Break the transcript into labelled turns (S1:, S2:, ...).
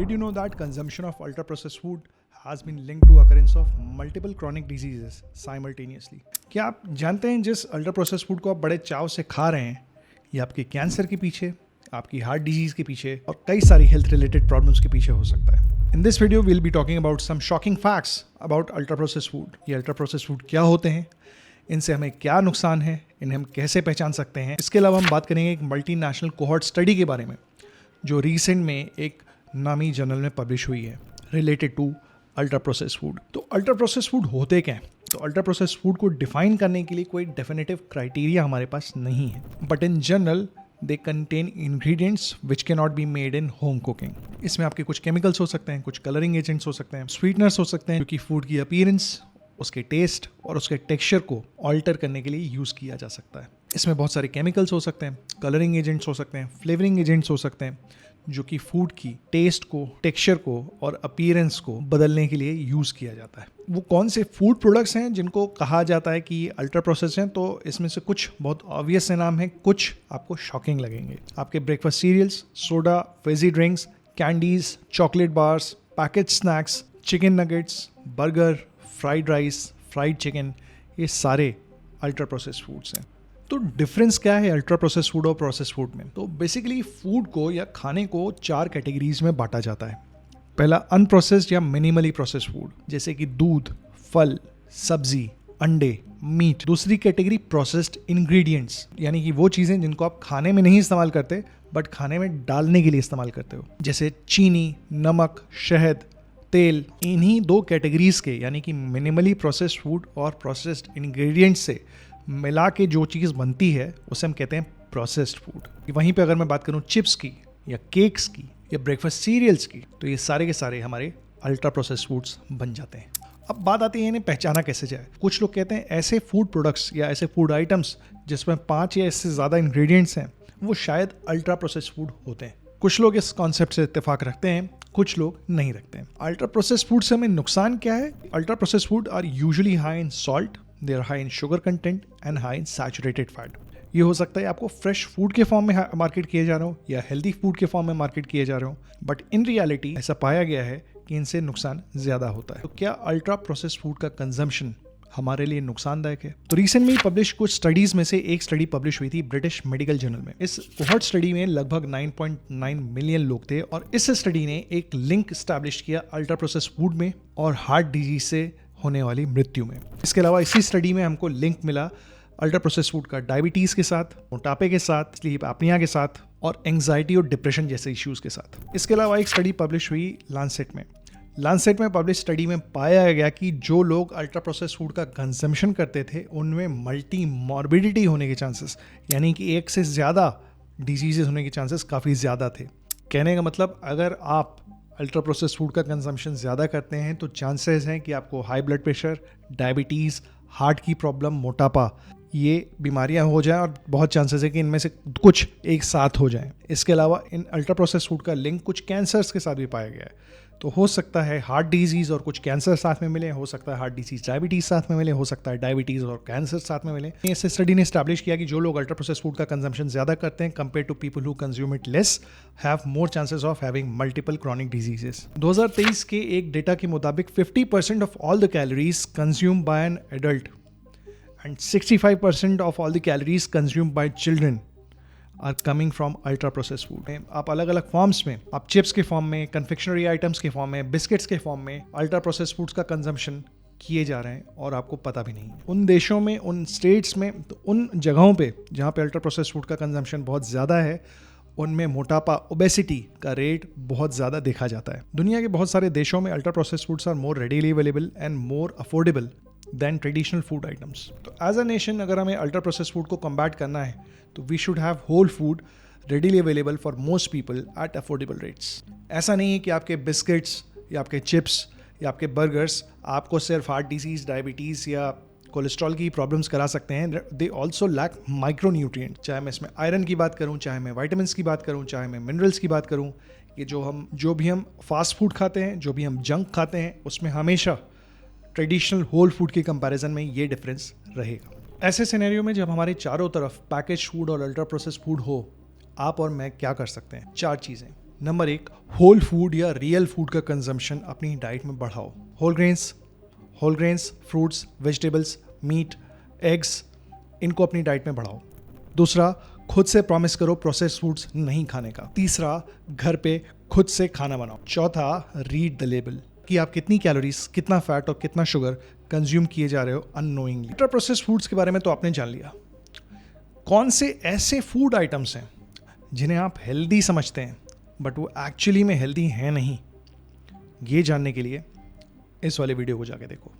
S1: Did you know that consumption of ultra processed food has been linked to occurrence of multiple chronic diseases simultaneously? क्या आप जानते हैं जिस ultra processed food को आप बड़े चाव से खा रहे हैं ये आपके कैंसर के पीछे, आपकी हार्ट डिजीज के पीछे और कई सारी हेल्थ रिलेटेड प्रॉब्लम्स के पीछे हो सकता है. In this video will be talking about some shocking facts about ultra processed food. ये अल्ट्रा प्रोसेस्ड फूड क्या होते हैं, इनसे हमें क्या नुकसान है, इन्हें हम कैसे पहचान सकते हैं. इसके अलावा हम बात करेंगे एक मल्टीनेशनल कोहॉर्ट स्टडी के बारे में जो रिसेंट में एक नामी जर्नल में पब्लिश हुई है related to ultra processed food. तो अल्ट्रा प्रोसेस्ड फूड होते क्या हैं? तो अल्ट्रा प्रोसेस्ड फूड को डिफाइन करने के लिए कोई डेफिनेटिव क्राइटेरिया हमारे पास नहीं है, but in general they contain ingredients which can not be made in home cooking. इसमें आपके कुछ केमिकल्स हो सकते हैं, कुछ कलरिंग एजेंट्स हो सकते हैं, स्वीटनर्स हो सकते हैं क्योंकि फूड की अपीयरेंस, उसके टेस्ट और उसके टेक्सचर को ऑल्टर करने के लिए यूज़ किया जा सकता है. इसमें बहुत सारे केमिकल्स हो सकते हैं, कलरिंग एजेंट्स हो सकते हैं, फ्लेवरिंग एजेंट्स हो सकते हैं जो कि फूड की टेस्ट को, टेक्सचर को और अपीयरेंस को बदलने के लिए यूज़ किया जाता है. वो कौन से फूड प्रोडक्ट्स हैं जिनको कहा जाता है कि अल्ट्रा प्रोसेस हैं? तो इसमें से कुछ बहुत ऑब्वियस से नाम हैं, कुछ आपको शॉकिंग लगेंगे. आपके breakfast cereals, soda, fizzy drinks, candies, chocolate bars, package snacks, chicken nuggets, burger, fried rice, fried chicken, ये सारे अल्ट्रा प्रोसेस्ड फूड्स हैं. तो डिफरेंस क्या है अल्ट्रा प्रोसेस्ड फूड और प्रोसेस्ड फूड में? तो बेसिकली फूड को या खाने को 4 कैटेगरीज में बांटा जाता है. पहला अनप्रोसेस्ड या मिनिमली प्रोसेस्ड फूड जैसे कि दूध, फल, सब्जी, अंडे, मीट. दूसरी कैटेगरी प्रोसेस्ड इंग्रेडिएंट्स यानी कि वो चीज़ें जिनको आप खाने में नहीं इस्तेमाल करते बट खाने में डालने के लिए इस्तेमाल करते हो, जैसे चीनी, नमक, शहद, तेल. इन्हीं 2 कैटेगरीज के यानी कि मिनिमली प्रोसेस्ड फूड और प्रोसेस्ड इंग्रेडिएंट्स से मिला के जो चीज़ बनती है उसे हम कहते हैं प्रोसेस्ड फूड. वहीं पे अगर मैं बात करूं चिप्स की या केक्स की या ब्रेकफास्ट सीरियल्स की तो ये सारे के सारे हमारे अल्ट्रा प्रोसेस्ड फूड्स बन जाते हैं. अब बात आती है इन्हें पहचाना कैसे जाए. कुछ लोग कहते हैं ऐसे फूड प्रोडक्ट्स या ऐसे फूड आइटम्स जिसमें 5 या इससे ज़्यादा इंग्रेडिएंट्स हैं वो शायद अल्ट्रा प्रोसेस्ड फूड होते हैं. कुछ लोग इस कॉन्सेप्ट से इत्तेफाक रखते हैं, कुछ लोग नहीं रखते हैं. अल्ट्रा प्रोसेस्ड फूड से हमें नुकसान क्या है? Ultra processed food are usually high in salt, they are high in sugar content and high in saturated fat. ये हो सकता है आपको फ्रेश फूड के फॉर्म में मार्केट किए जा रहे हो या हेल्दी फूड के फॉर्म में मार्केट किए जा रहे हो, बट इन रियलिटी ऐसा पाया गया है कि इनसे नुकसान ज़्यादा होता है. तो क्या अल्ट्रा प्रोसेस्ड फूड का कंजम्पशन हमारे लिए नुकसानदायक है? तो रिसेंट में पब्लिश कुछ स्टडीज़ में से एक स्टडी पब्लिश हुई थी ब्रिटिश मेडिकल जर्नल में. इस कोहॉर्ट स्टडी में लगभग 9.9 मिलियन लोग थे और इस स्टडी ने एक लिंक स्टैब्लिश किया अल्ट्रा प्रोसेस्ड फूड में और हार्ट डिजीज से होने वाली मृत्यु में. इसके अलावा इसी स्टडी में हमको लिंक मिला अल्ट्रा प्रोसेस्ड फूड का डायबिटीज़ के साथ, मोटापे के साथ, स्लीप एपनिया के साथ और एंग्जाइटी और डिप्रेशन जैसे इश्यूज़ के साथ. इसके अलावा एक स्टडी पब्लिश हुई लांसेट में. लांसेट में पब्लिश स्टडी में पाया गया कि जो लोग अल्ट्रा प्रोसेस्ड फूड का कंजम्पशन करते थे उनमें मल्टी मॉर्बिडिटी होने के चांसेस यानी कि एक से ज़्यादा डिजीजेस होने के चांसेस काफ़ी ज़्यादा थे. कहने का मतलब अगर आप अल्ट्रा प्रोसेस्ड फूड का कंजम्पशन ज़्यादा करते हैं तो चांसेस हैं कि आपको high blood pressure, diabetes, heart की प्रॉब्लम, मोटापा, ये बीमारियां हो जाएं और बहुत चांसेस है कि इनमें से कुछ एक साथ हो जाएं. इसके अलावा इन अल्ट्रा प्रोसेस्ड फूड का लिंक कुछ कैंसर्स के साथ भी पाया गया है. तो हो सकता है हार्ट डिजीज़ और कुछ कैंसर साथ में मिले, हो सकता है हार्ट डिजीज़ डायबिटीज़ साथ में मिले, हो सकता है डायबिटीज़ और कैंसर साथ में मिले. इस स्टडी ने स्टैब्लिश किया कि जो लोग अल्ट्रा प्रोसेस्ड फूड का कंजम्पशन ज़्यादा करते हैं compare to people who consume it less have more chances of having multiple chronic diseases. 2023 के एक डेटा के मुताबिक 50% of all the calories consume by an adult and 65% of all the calories consumed by children are coming from ultra processed food. आप अलग अलग forms में, आप chips के फॉर्म में, कन्फेक्शनरी आइटम्स के फॉर्म में, बिस्किट्स के फॉर्म में अल्ट्रा प्रोसेस्ड फूड्स का कंजम्पशन किए जा रहे हैं और आपको पता भी नहीं. उन देशों में, उन स्टेट्स में, तो उन जगहों पे जहाँ पे अल्ट्रा प्रोसेस्ड फूड का कंजम्पशन बहुत ज़्यादा है उनमें मोटापा, ओबेसिटी का रेट बहुत ज़्यादा देखा जाता है. दुनिया के बहुत सारे देशों में ultra processed foods are more readily available and more affordable than traditional food items. तो एज अ नेशन अगर हमें अल्ट्रा प्रोसेस्ड फूड को कम्बैट करना है तो we should have whole food readily available for most people at affordable rates. ऐसा नहीं है कि आपके बिस्किट्स या आपके चिप्स या आपके बर्गर्स आपको सिर्फ हार्ट डिजीज़, डायबिटीज़ या कोलेस्ट्रॉल की प्रॉब्लम्स करा सकते हैं. They also lack micro nutrient. चाहे मैं इसमें आयरन की बात करूँ, चाहे मैं वाइटामिन्स की बात करूँ, चाहे मैं मिनरल्स की बात करूँ, ये जो भी हम फास्ट फूड खाते हैं, जो भी हम जंक खाते हैं, उसमें हमेशा ट्रेडिशनल होल फूड के कंपैरिजन में ये डिफरेंस रहेगा. ऐसे सिनेरियो में जब हमारे चारों तरफ पैकेज फूड और अल्ट्रा प्रोसेस्ड फूड हो, आप और मैं क्या कर सकते हैं? 4 चीज़ें. नंबर 1, होल फूड या रियल फूड का कंजम्पशन अपनी डाइट में बढ़ाओ। Whole grains, fruits, vegetables, meat, eggs, इनको अपनी डाइट में बढ़ाओ। दूसरा, खुद से प्रॉमिस करो प्रोसेस्ड फूड्स नहीं खाने का। तीसरा, घर पे खुद से खाना बनाओ। चौथा, रीड द लेबल कि आप कितनी कैलोरीज, कितना फैट और कितना शुगर कंज्यूम किए जा रहे हो अननोइंगली। अल्ट्रा प्रोसेस्ड फूड्स के बारे में तो आपने जान लिया। कौन से ऐसे फूड आइटम्स हैं जिन्हें आप हेल्दी समझते हैं बट वो एक्चुअली में हेल्दी हैं नहीं, ये जानने के लिए इस वाले वीडियो को जाके देखो।